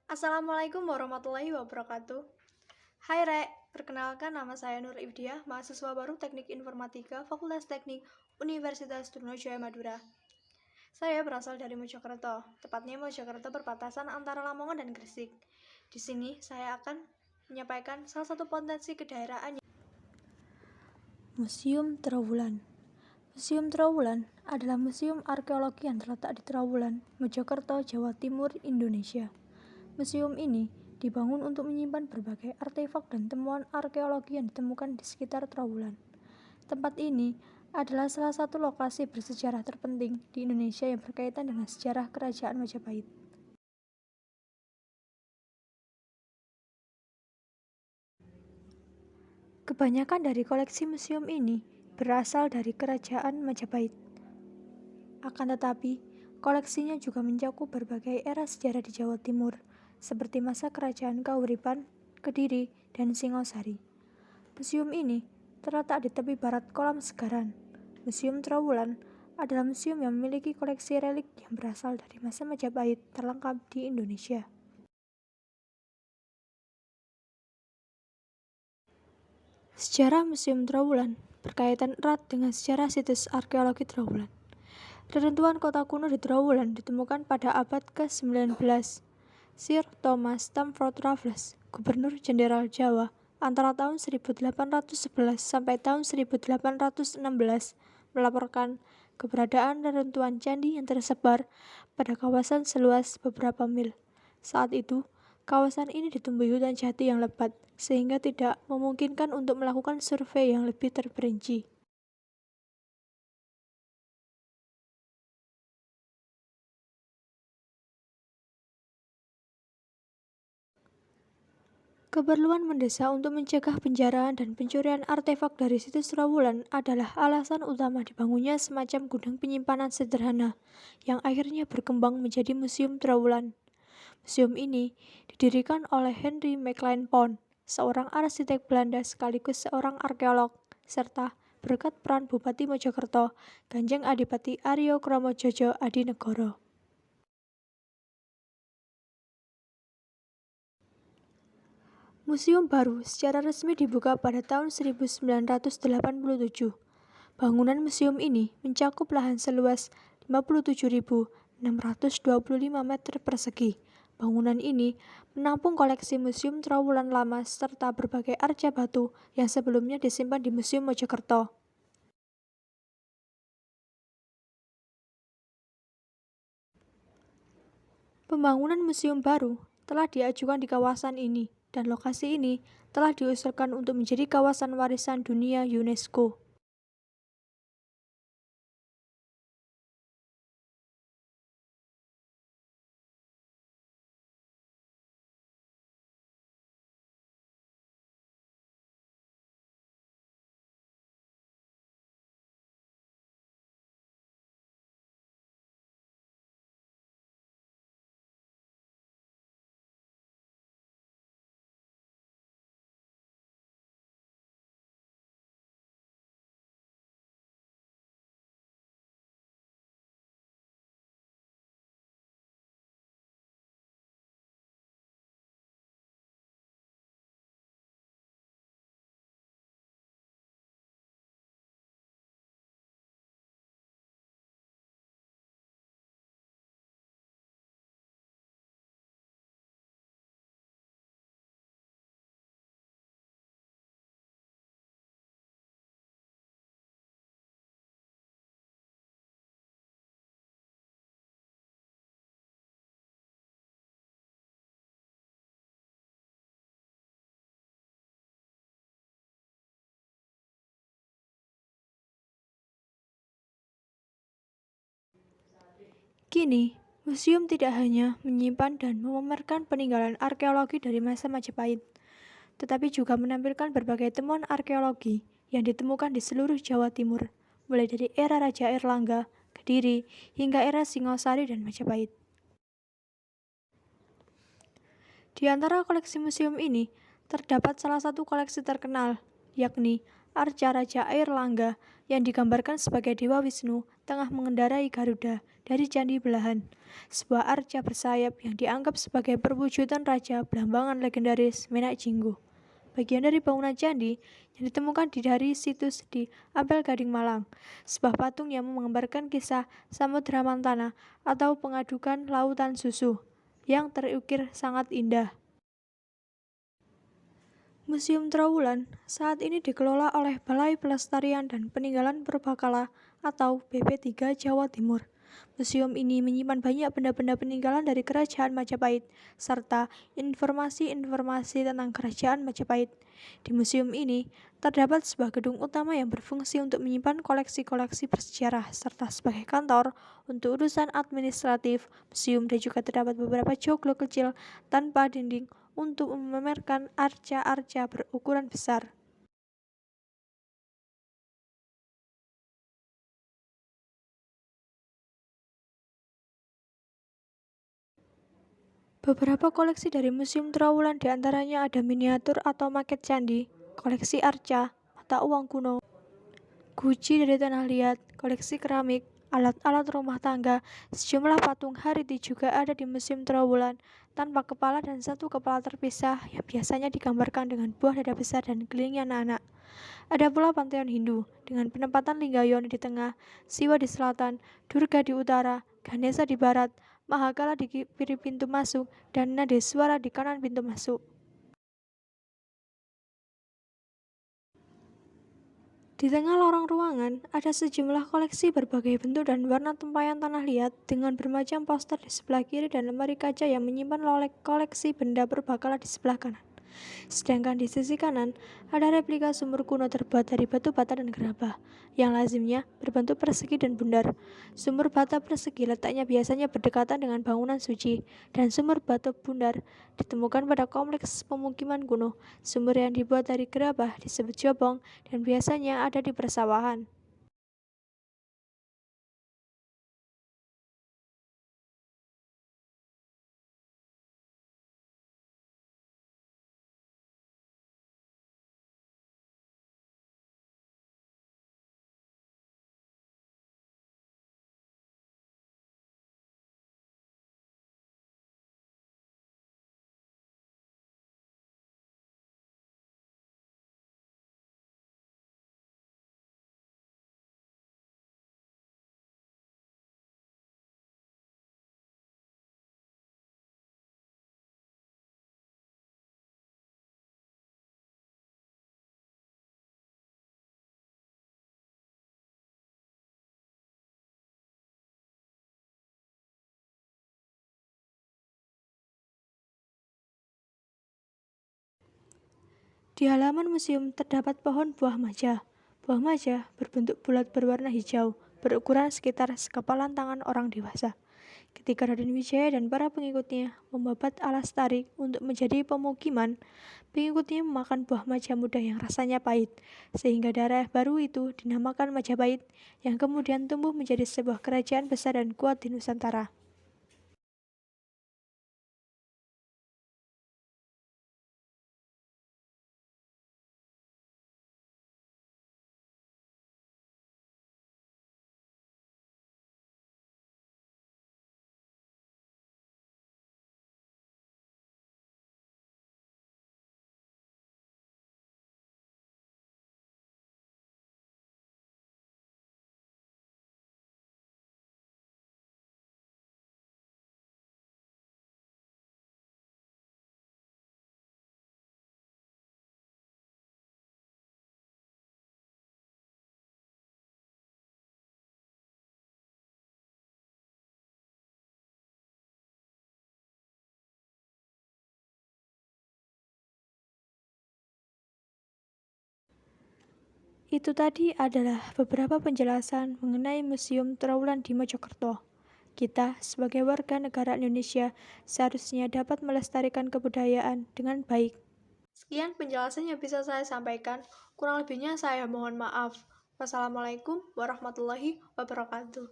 Assalamualaikum warahmatullahi wabarakatuh. Hai Rek, perkenalkan nama saya Nur Ibdiah, mahasiswa baru Teknik Informatika, Fakultas Teknik, Universitas Trunojoyo Madura. Saya berasal dari Mojokerto, tepatnya Mojokerto perbatasan antara Lamongan dan Gresik. Di sini saya akan menyampaikan salah satu potensi kedaerahan. Museum Trawulan. Museum Trawulan adalah museum arkeologi yang terletak di Trawulan, Mojokerto, Jawa Timur, Indonesia. Museum ini dibangun untuk menyimpan berbagai artefak dan temuan arkeologi yang ditemukan di sekitar Trawulan. Tempat ini adalah salah satu lokasi bersejarah terpenting di Indonesia yang berkaitan dengan sejarah Kerajaan Majapahit. Kebanyakan dari koleksi museum ini berasal dari Kerajaan Majapahit. Akan tetapi, koleksinya juga mencakup berbagai era sejarah di Jawa Timur, seperti masa Kerajaan Kahuripan, Kediri, dan Singosari. Museum ini terletak di tepi barat kolam Segaran. Museum Trawulan adalah museum yang memiliki koleksi relik yang berasal dari masa Majapahit terlengkap di Indonesia. Sejarah Museum Trawulan berkaitan erat dengan sejarah situs arkeologi Trawulan. Reruntuhan kota kuno di Trawulan ditemukan pada abad ke-19. Sir Thomas Stamford Raffles, Gubernur Jenderal Jawa, antara tahun 1811 sampai tahun 1816 melaporkan keberadaan reruntuhan candi yang tersebar pada kawasan seluas beberapa mil. Saat itu, kawasan ini ditumbuhi hutan jati yang lebat, sehingga tidak memungkinkan untuk melakukan survei yang lebih terperinci. Keperluan mendesak untuk mencegah penjarahan dan pencurian artefak dari situs Trawulan adalah alasan utama dibangunnya semacam gudang penyimpanan sederhana yang akhirnya berkembang menjadi Museum Trawulan. Museum ini didirikan oleh Henry Maclean Pond, seorang arsitek Belanda sekaligus seorang arkeolog, serta berkat peran Bupati Mojokerto, Kanjeng Adipati Aryo Kromojojo Adinegoro. Museum baru secara resmi dibuka pada tahun 1987. Bangunan museum ini mencakup lahan seluas 57.625 meter persegi. Bangunan ini menampung koleksi Museum Trawulan lama serta berbagai arca batu yang sebelumnya disimpan di Museum Mojokerto. Pembangunan museum baru telah diajukan di kawasan ini, dan lokasi ini telah diusulkan untuk menjadi kawasan warisan dunia UNESCO. Kini, museum tidak hanya menyimpan dan memamerkan peninggalan arkeologi dari masa Majapahit, tetapi juga menampilkan berbagai temuan arkeologi yang ditemukan di seluruh Jawa Timur, mulai dari era Raja Erlangga, Kediri, hingga era Singosari dan Majapahit. Di antara koleksi museum ini, terdapat salah satu koleksi terkenal, yakni arca Raja Airlangga yang digambarkan sebagai Dewa Wisnu tengah mengendarai Garuda dari Candi Belahan, sebuah arca bersayap yang dianggap sebagai perwujudan raja belambangan legendaris Menak Jinggo. Bagian dari bangunan candi yang ditemukan dari situs di Ampel Gading Malang, sebuah patung yang menggambarkan kisah Samudra Mantana atau pengadukan lautan susu yang terukir sangat indah. Museum Trowulan saat ini dikelola oleh Balai Pelestarian dan Peninggalan Purbakala atau BP3 Jawa Timur. Museum ini menyimpan banyak benda-benda peninggalan dari Kerajaan Majapahit, serta informasi-informasi tentang Kerajaan Majapahit. Di museum ini, terdapat sebuah gedung utama yang berfungsi untuk menyimpan koleksi-koleksi bersejarah, serta sebagai kantor untuk urusan administratif museum, dan juga terdapat beberapa joglo kecil tanpa dinding untuk memamerkan arca-arca berukuran besar. Beberapa koleksi dari Museum Trowulan diantaranya ada miniatur atau maket candi, koleksi arca, mata uang kuno, guci dari tanah liat, koleksi keramik, alat-alat rumah tangga, sejumlah patung Hariti juga ada di Museum Trowulan, tanpa kepala dan satu kepala terpisah yang biasanya digambarkan dengan buah dada besar dan kelilingnya anak-anak. Ada pula panteon Hindu dengan penempatan Linggayoni di tengah, Siwa di selatan, Durga di utara, Ganesha di barat, Mahakala di kiri pintu masuk, dan Nadeswara di kanan pintu masuk. Di tengah lorong ruangan, ada sejumlah koleksi berbagai bentuk dan warna tempayan tanah liat dengan bermacam poster di sebelah kiri dan lemari kaca yang menyimpan koleksi benda purbakala di sebelah kanan. Sedangkan di sisi kanan, ada replika sumur kuno terbuat dari batu bata dan gerabah, yang lazimnya berbentuk persegi dan bundar. Sumur bata persegi letaknya biasanya berdekatan dengan bangunan suci, dan sumur batu bundar ditemukan pada kompleks pemukiman kuno. Sumur yang dibuat dari gerabah disebut jobong, dan biasanya ada di persawahan. Di halaman museum terdapat pohon buah maja. Buah maja berbentuk bulat berwarna hijau, berukuran sekitar sekepalan tangan orang dewasa. Ketika Raden Wijaya dan para pengikutnya membabat alas tarik untuk menjadi pemukiman, pengikutnya memakan buah maja muda yang rasanya pahit, sehingga daerah baru itu dinamakan Majapahit, yang kemudian tumbuh menjadi sebuah kerajaan besar dan kuat di Nusantara. Itu tadi adalah beberapa penjelasan mengenai Museum Trowulan di Mojokerto. Kita, sebagai warga negara Indonesia, seharusnya dapat melestarikan kebudayaan dengan baik. Sekian penjelasan yang bisa saya sampaikan. Kurang lebihnya saya mohon maaf. Wassalamualaikum warahmatullahi wabarakatuh.